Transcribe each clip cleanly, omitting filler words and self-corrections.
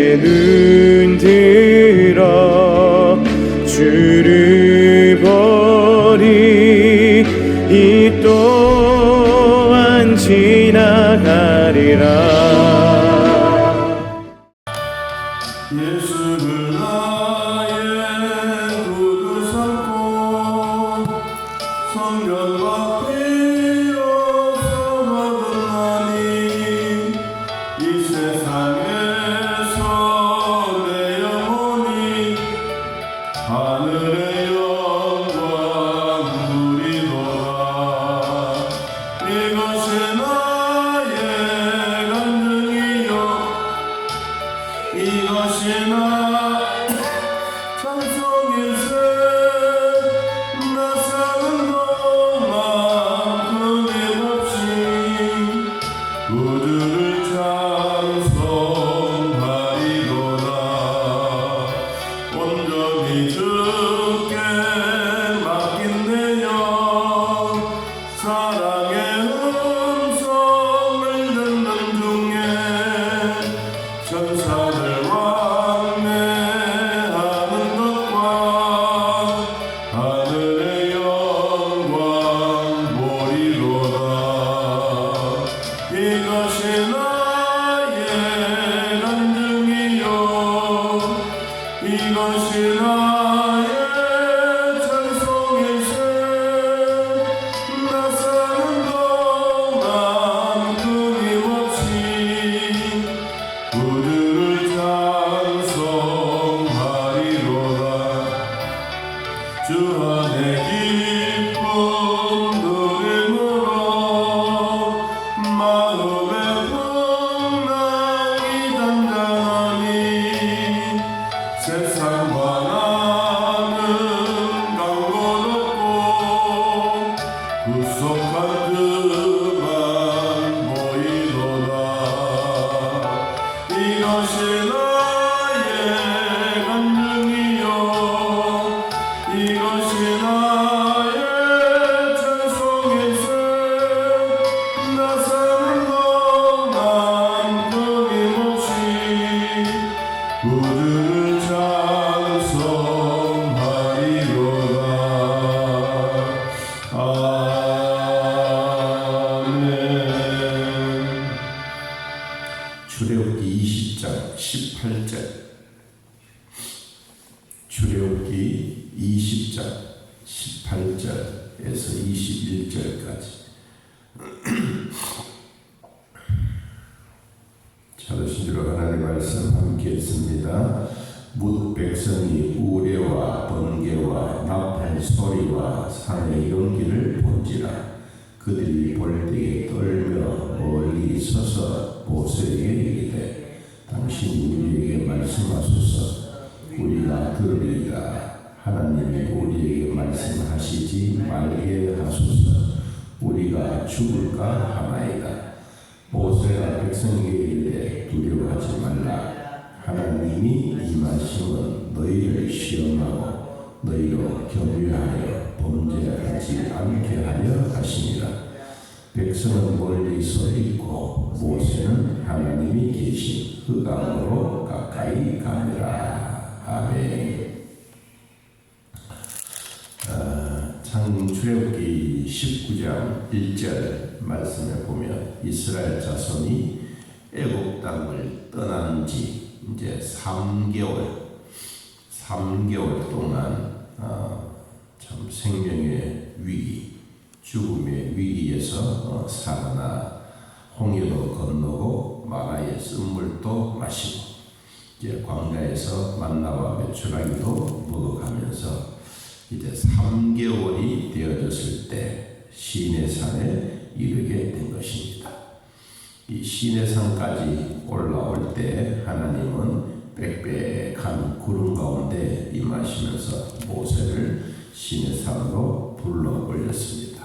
이제 눈 들어 주를 보리. 이 또한 지나가리라. 예수를 나의 구주 삼고 성령과 피로써 거듭나니 이 세상에서 내 영혼이 하늘의 영광 누리도다. 이것이 나의 간증이요 이것이 나 찬송일세. 나 사는 동안 끊임없이 구주를 찬송하리로다. 온전히 주께 맡긴 내 영 사랑의 음성을 듣는 중에 천사들 왕래하는 것과 하늘의 영광 보리로다. 이것이 나의 간증이요 이것이 나의 찬송일세. 나 사는 동안 끊임없이 구주를 찬송하리로다. 주 안에 기쁨 누림으로 마음의 풍랑이 단단하니 세상과 나는 강고롭고 구속한 그만 보이도다. 이것이 나의 간증이요 이것이 나의 찬송일세. 나 사는 동안 끊임없이 구주를 찬송하리로다. 아멘. 출애굽기 20장 18절. 출애굽기 20장 18절에서 21절까지. 찾으신 대로 하나님의 말씀 함께 했습니다. 뭇 백성이 우레와 번개와 나팔 소리와 산의 연기를 본지라. 그들이 볼 때에 떨며 멀리 서서 모세에게 이르되 당신이 우리에게 말씀하소서. 우리가 들으리이다. 하나님이 우리에게 말씀하시지 말게 하소서. 우리가 죽을까 하나이다. 모세가 백성에게 이르되 두려워하지 말라. 하나님이 임하심은 너희를 시험하고 너희로 겸유하여 범죄하지 않게 하려 하심이라. 백성은 멀리서 있고 모세는 하나님이 계신 흑암으로 가까이 가니라. 아멘. 출애굽기 19장 1절 말씀에 보면 이스라엘 자손이 애굽 땅을 떠난 지 이제 3개월 동안 참 생명의 위기, 죽음의 위기에서 살아나 홍해도 건너고 마라의 쓴물도 마시고 이제 광야에서 만나와 메추라기도 먹어가면서 이제 3개월이 되어졌을 때 시내산에 이르게 된 것입니다. 이 시내산까지 올라올 때 하나님은 빽빽한 구름 가운데 임하시면서 모세를 시내산으로 불러 올렸습니다.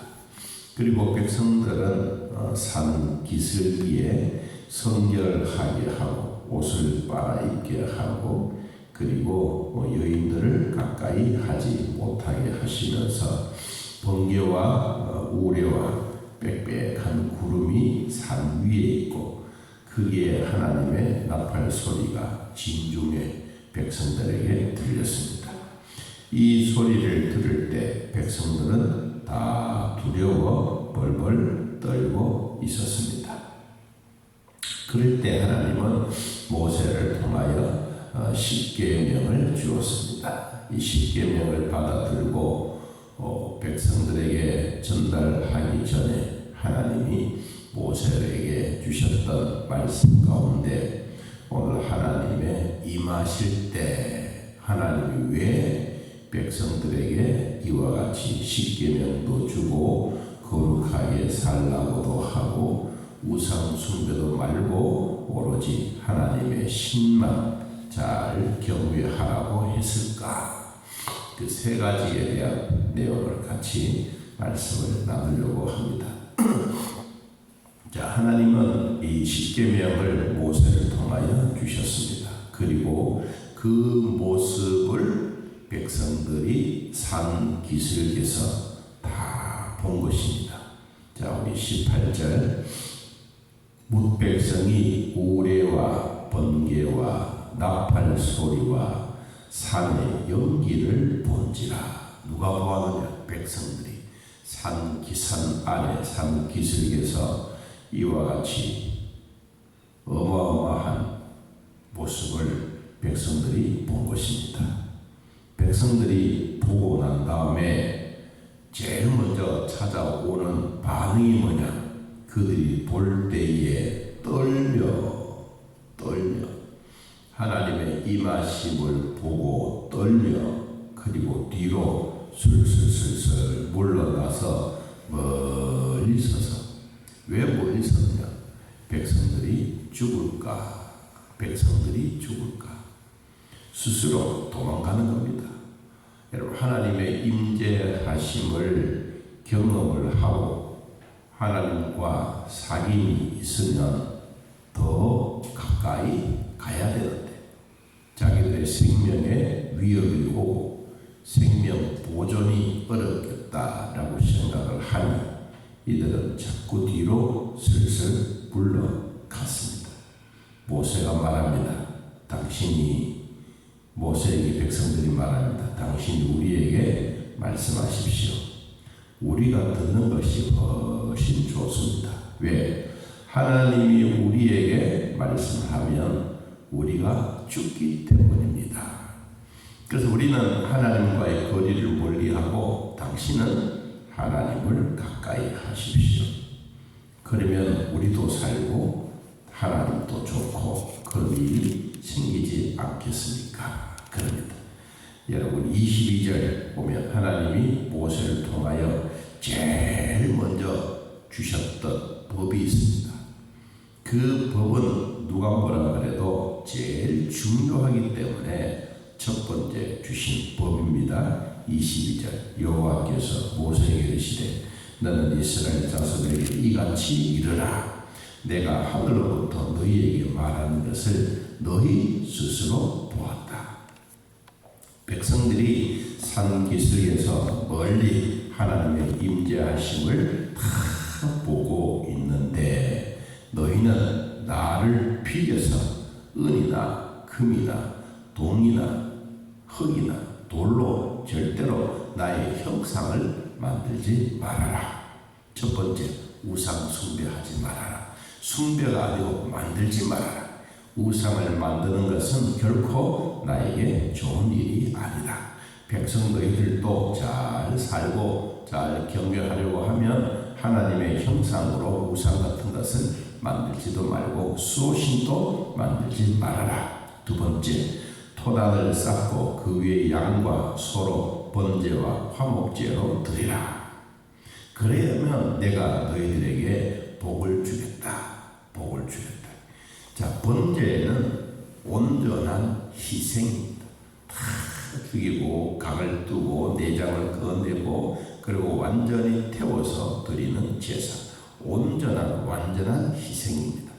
그리고 백성들은 산 기슭위에 성결하게 하고 옷을 빨아입게 하고 그리고 여인들을 가까이 하지 못하게 하시면서 번개와 우레와 빽빽한 구름이 산 위에 있고 거기에 하나님의 나팔 소리가 진중에 백성들에게 들렸습니다. 이 소리를 들을 때 백성들은 다 두려워 벌벌 떨고 있었습니다. 그럴 때 하나님은 모세를 통하여 십계명을 주었습니다. 이 십계명을 받아들고 백성들에게 전달하기 전에 하나님이 모세에게 주셨던 말씀 가운데 오늘 하나님의 임하실 때 하나님이 왜 백성들에게 이와 같이 십계명도 주고 거룩하게 살라고도 하고 우상 숭배도 말고 오로지 하나님의 신만 잘 경외하라고 했을까? 그 세 가지에 대한 내용을 같이 말씀을 나누려고 합니다. 자, 하나님은 이 십계명을 모세를 통하여 주셨습니다. 그리고 그 모습을 백성들이 산 기슭에서 다 본 것입니다. 자, 우리 18절 뭇 백성이 우레와 번개와 나팔 소리와 산의 연기를 본지라. 누가 보았느냐? 백성들이 산 안에 산 기슭에서 이와 같이 어마어마한 모습을 백성들이 본 것입니다. 백성들이 보고 난 다음에 제일 먼저 찾아오는 반응이 뭐냐? 그들이 볼 때에 떨며 하나님의 임하심을 보고 떨며 그리고 뒤로 슬슬 물러나서 멀리 서서 왜 멀리 섰냐? 백성들이 죽을까? 스스로 도망가는 겁니다. 여러분, 하나님의 임재하심을 경험을 하고 하나님과 사귐이 있으면 더 가까이 가야 되는데 자기들의 생명에 위협이 오고 생명 보존이 어렵겠다라고 생각을 하니 이들은 자꾸 뒤로 슬슬 물러갔습니다. 모세가 말합니다. 모세에게 백성들이 말합니다. 당신이 우리에게 말씀하십시오. 우리가 듣는 것이 훨씬 좋습니다. 왜? 하나님이 우리에게 말씀하면 우리가 죽기 때문입니다. 그래서 우리는 하나님과의 거리를 멀리하고 당신은 하나님을 가까이 하십시오. 그러면 우리도 살고 하나님도 좋고 그런 일이 생기지 않겠습니까? 그럽니다. 여러분 22절 보면 하나님이 모세를 통하여 제일 먼저 주셨던 법이 있습니다. 그 법은 누가 뭐라 그래도 제일 중요하기 때문에 첫 번째 주신 법입니다. 22절 여호와께서 모세에게 이르시되 너는 이스라엘 자손에게 이같이 이르라. 내가 하늘로부터 너희에게 말하는 것을 너희 스스로 보았다. 백성들이 산 기슭에서 멀리 하나님의 임재하심을 다 보고 있는데 너희는 나를 비겨서 은이나 금이나 동이나 흙이나 돌로 절대로 나의 형상을 만들지 말아라. 첫 번째, 우상 숭배하지 말아라. 숭배가 아니고 만들지 말아라. 우상을 만드는 것은 결코 나에게 좋은 일이 아니다. 백성 너희들도 잘 살고 잘 경배하려고 하면 하나님의 형상으로 우상 같은 것을 만들지도 말고 수호신도 만들지 말아라. 두 번째, 토단을 쌓고 그 위에 양과 소로 번제와 화목제로 드리라. 그러면 내가 너희들에게 복을 주겠다. 자, 번제는 온전한 희생입니다. 다 죽이고 각을 뜨고 내장을 꺼내고 그리고 완전히 태워서 드리는 제사. 온전한 완전한 희생입니다.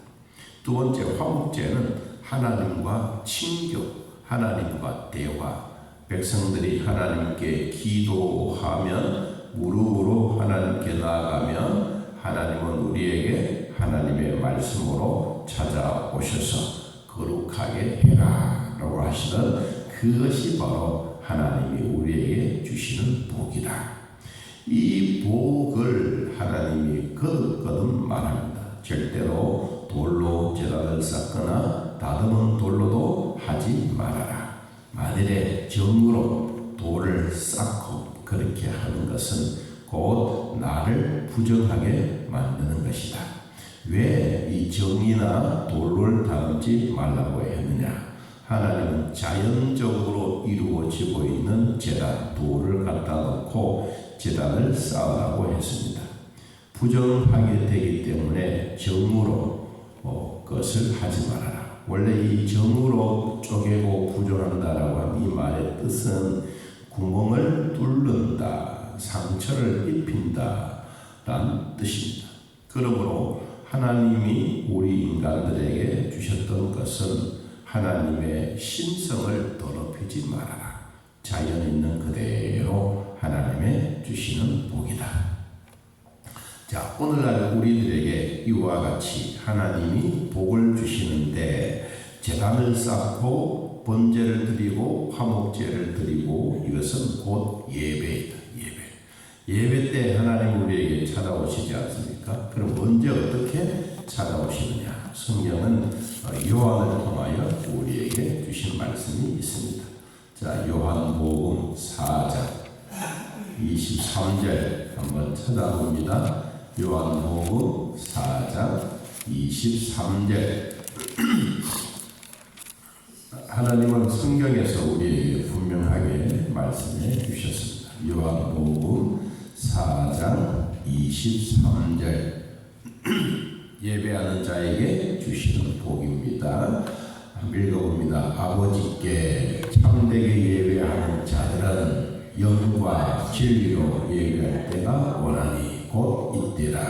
두 번째, 화목제는 하나님과 친교, 하나님과 대화. 백성들이 하나님께 기도하면 무릎으로 하나님께 나아가면 하나님은 우리에게 하나님의 말씀으로 찾아오셔서 거룩하게 해라 라고 하시던 그것이 바로 하나님이 우리에게 주시는 복이다. 이 복을 하나님이 거듭거듭 말합니다. 절대로 돌로 제단을 쌓거나 다듬은 돌로도 하지 말아라. 만일에 정으로 돌을 쌓고 그렇게 하는 것은 곧 나를 부정하게 만드는 것이다. 왜 이 정이나 돌을 다듬지 말라고 했느냐? 하나님은 자연적으로 이루어지고 있는 제단, 돌을 갖다 놓고 제단을 쌓으라고 했습니다. 부정하게 되기 때문에 정으로 그것을 하지 말아라. 원래 이 정으로 쪼개고 부정한다라고 한 이 말의 뜻은 구멍을 뚫는다, 상처를 입힌다 라는 뜻입니다. 그러므로 하나님이 우리 인간들에게 주셨던 것은 하나님의 신성을 더럽히지 말아라. 자연 있는 그대로 하나님의 주시는 복이다. 자, 오늘날 우리들에게 이와 같이 하나님이 복을 주시는데 제단을 쌓고 번제를 드리고 화목제를 드리고 이것은 곧 예배이다. 예배 때 하나님 우리에게 찾아오시지 않습니까? 그럼 언제 어떻게 찾아오시느냐? 성경은 요한을 통하여 우리에게 주신 말씀이 있습니다. 자, 요한복음 4장 23절 한번 찾아봅니다. 요한복음 4장 23절 하나님은 성경에서 우리에게 분명하게 말씀해 주셨습니다. 요한복음 4장 23절 예배하는 자에게 주시는 복입니다. 읽어봅니다. 아버지께 참되게 예배하는 자들은 영과 진리로 예배할 때가 원하니 곧 이때라.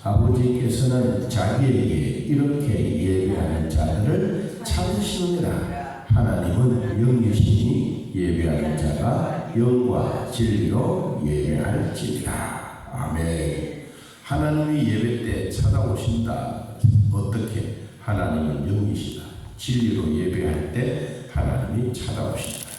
아버지께서는 자기에게 이렇게 예배하는 자들을 찾으시느니라. 하나님은 영이시니 예배하는 자가 영과 진리로 예배할지니라. 아멘. 하나님이 예배 때 찾아오신다. 어떻게? 하나님은 영이시다. 진리로 예배할 때 하나님이 찾아오신다.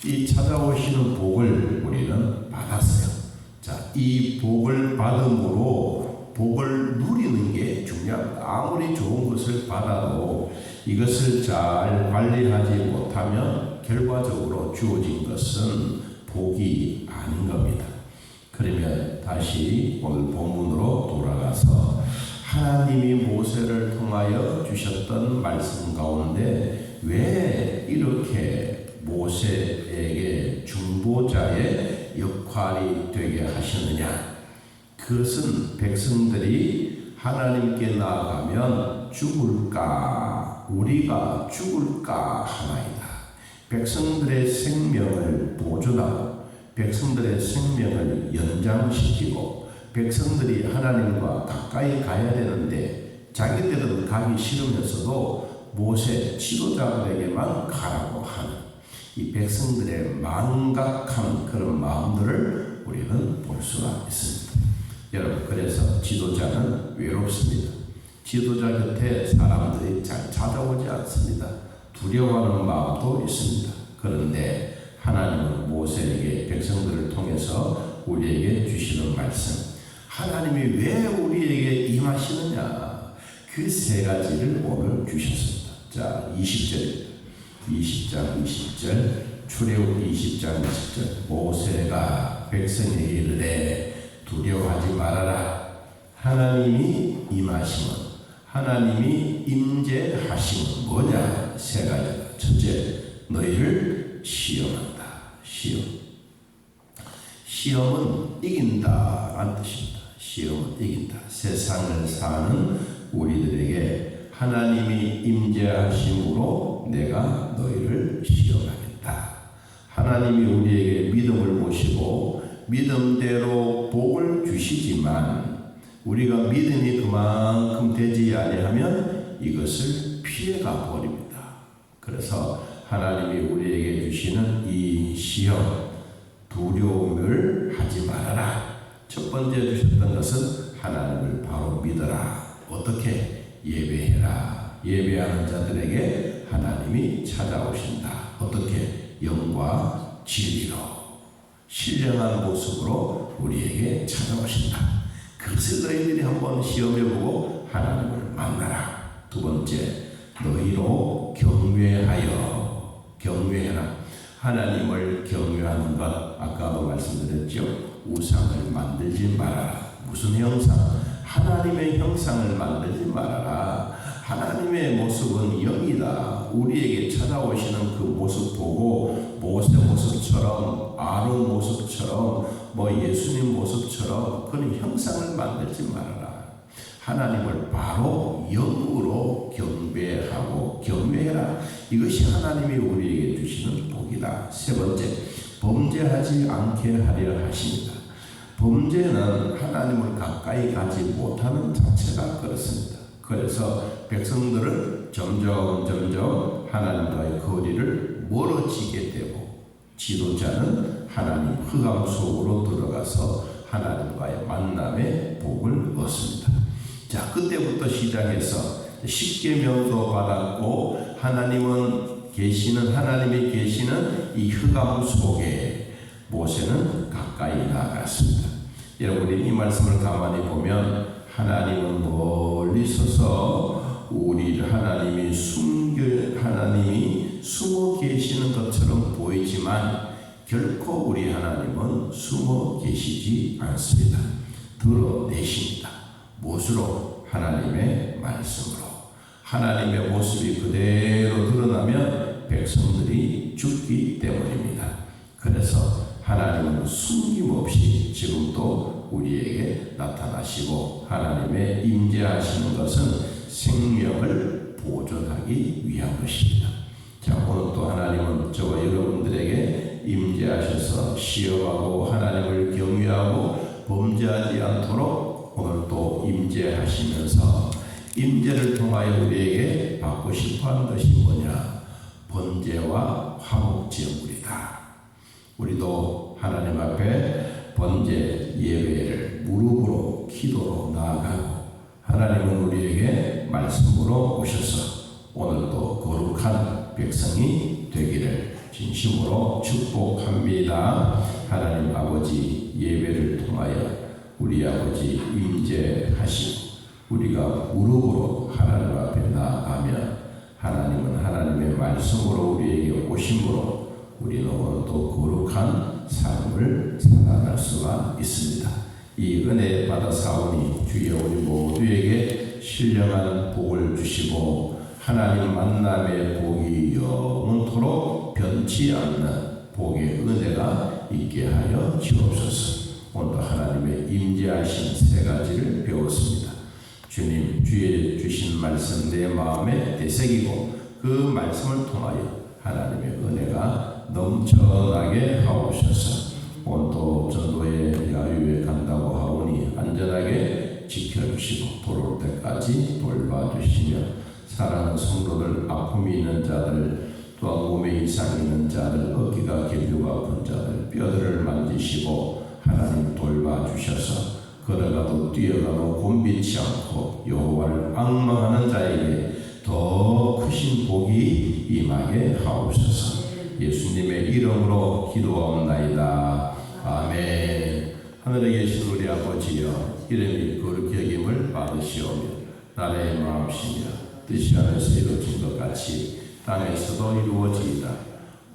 이 찾아오시는 복을 우리는 받았어요. 자, 이 복을 받음으로 복을 누리는 게 중요합니다. 아무리 좋은 것을 받아도 이것을 잘 관리하지 못하면 결과적으로 주어진 것은 복이 아닌 겁니다. 그러면 다시 오늘 본문으로 돌아가서 하나님이 모세를 통하여 주셨던 말씀 가운데 왜 이렇게 모세에게 중보자의 역할이 되게 하셨느냐? 그것은 백성들이 하나님께 나아가면 죽을까, 우리가 죽을까 하나이다. 백성들의 생명을 보존하고 백성들의 생명을 연장시키고 백성들이 하나님과 가까이 가야 되는데 자기들은 가기 싫으면서도 모세 지도자들에게만 가라고 하는 이 백성들의 망각한 그런 마음들을 우리는 볼 수가 있습니다. 여러분, 그래서 지도자는 외롭습니다. 지도자 곁에 사람들이 잘 찾아오지 않습니다. 두려워하는 마음도 있습니다. 그런데 하나님은 모세에게 백성들을 통해서 우리에게 주시는 말씀, 하나님이 왜 우리에게 임하시느냐, 그 세 가지를 오늘 주셨습니다. 자, 20절입니다. 20장 20절, 출애굽 20장 20절. 모세가 백성에게 이르되 두려워하지 말아라. 하나님이 임하심은, 하나님이 임재하심은 뭐냐? 세 가지다. 첫째, 너희를 시험한다. 시험은 이긴다라는 뜻입니다. 시험은 이긴다. 세상을 사는 우리들에게 하나님이 임재하심으로 내가 너희를 시험하겠다. 하나님이 우리에게 믿음을 보시고 믿음대로 복을 주시지만 우리가 믿음이 그만큼 되지 아니하면 이것을 피해가 버립니다. 그래서 하나님이 우리에게 주시는 이 시험, 두려움을 하지 말아라. 첫 번째 주셨던 것은 하나님을 바로 믿어라. 어떻게? 예배해라. 예배하는 자들에게 하나님이 찾아오신다. 어떻게? 영과 진리로 신령한 모습으로 우리에게 찾아오신다. 그것을 너희들이 한번 시험해보고 하나님을 만나라. 두 번째, 너희로 경외해라. 하나님을 경외하는 것, 아까도 말씀드렸죠. 우상을 만들지 말아라. 무슨 형상? 하나님의 형상을 만들지 말아라. 하나님의 모습은 영이다. 우리에게 찾아오시는 그 모습 보고 모세 모습처럼, 아론 모습처럼, 예수님 모습처럼 그런 형상을 만들지 말아라. 하나님을 바로 영으로 경외해라. 이것이 하나님이 우리에게 주시는 복이다. 세 번째, 범죄하지 않게 하려 하십니다. 범죄는 하나님을 가까이 가지 못하는 자체가 그렇습니다. 그래서 백성들은 점점 하나님과의 거리를 멀어지게 되고, 지도자는 하나님 흑암 속으로 들어가서 하나님과의 만남의 복을 얻습니다. 자, 그때부터 시작해서 십계명도 받았고 하나님이 계시는 이 흑암 속에 모세는 가까이 나아갔습니다. 여러분이 이 말씀을 가만히 보면 하나님은 멀리 서서 하나님이 숨어 계시는 것처럼 보이지만 결코 우리 하나님은 숨어 계시지 않습니다. 드러내십니다. 무엇으로? 하나님의 말씀으로. 하나님의 모습이 그대로 드러나면 백성들이 죽기 때문입니다. 그래서 하나님은 숨김없이 지금도 우리에게 나타나시고, 하나님의 임재하시는 것은 생명을 보존하기 위한 것입니다. 자, 오늘 또 하나님은 저와 여러분들에게 임재하셔서 시험하고 하나님을 경외하고 범죄하지 않도록 오늘 또 임재하시면서 임재를 통하여 우리에게 받고 싶어하는 것이 뭐냐? 번제와 화목제물이다. 우리도 하나님 앞에 번제 예배를 무릎으로 기도로 나아가고, 하나님은 우리에게 말씀으로 오셔서 오늘도 거룩한 백성이 되기를 진심으로 축복합니다. 하나님 아버지, 예배를 통하여 우리 아버지 임재하시고 우리가 무릎으로 하나님 앞에 나아가면 하나님은 하나님의 말씀으로 우리에게 오심으로 우리는 오늘도 거룩한 삶을 살아갈 수가 있습니다. 이 은혜 받아 사오니 주여 우리 모두에게 신령한 복을 주시고 하나님 만남의 복이 영원토록 변치 않는 복의 은혜가 있게 하여 주옵소서. 오늘 하나님의 임재하신 세 가지를 배웠습니다. 주님, 주의 주신 말씀 내 마음에 되새기고 그 말씀을 통하여 하나님의 은혜가 넘쳐나게 하옵소서. 오늘도 전도에 야유에 간다고 하오니 안전하게 지켜주시고 돌아올 때까지 돌봐주시며, 사랑하는 성도들, 아픔이 있는 자들, 또한 몸에 이상이 있는 자들, 어깨가 길고 아픈 자들, 뼈들을 만지시고 하나님 돌봐주셔서 걸어가도 뛰어가도 곤비치 않고 여호와를 앙망하는 자에게 더 크신 복이 임하게 하옵소서. 예수님의 이름으로 기도하옵나이다. 아멘. 하늘에 계신 우리 아버지여, 이름이 거룩히 여김을 받으시오며 나라의 마음이시며 뜻이 하늘에서 이루어진 것 같이 땅에서도 이루어지이다.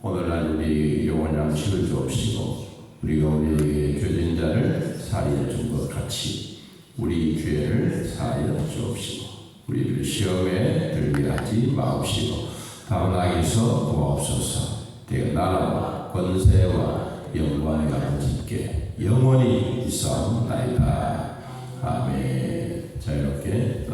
오늘날 우리에게 일용할 양식을 주옵시고 우리가 우리에게 죄진 자를 사하여 준 것 같이 우리 죄를 사하여 주옵시고 우리를 시험에 들게 하지 마옵시고 다만 악에서 구하옵소서. 대가 나라와 권세와 영광이 아버지께 영원히 있사옵나이다. 아멘. 자, 이렇게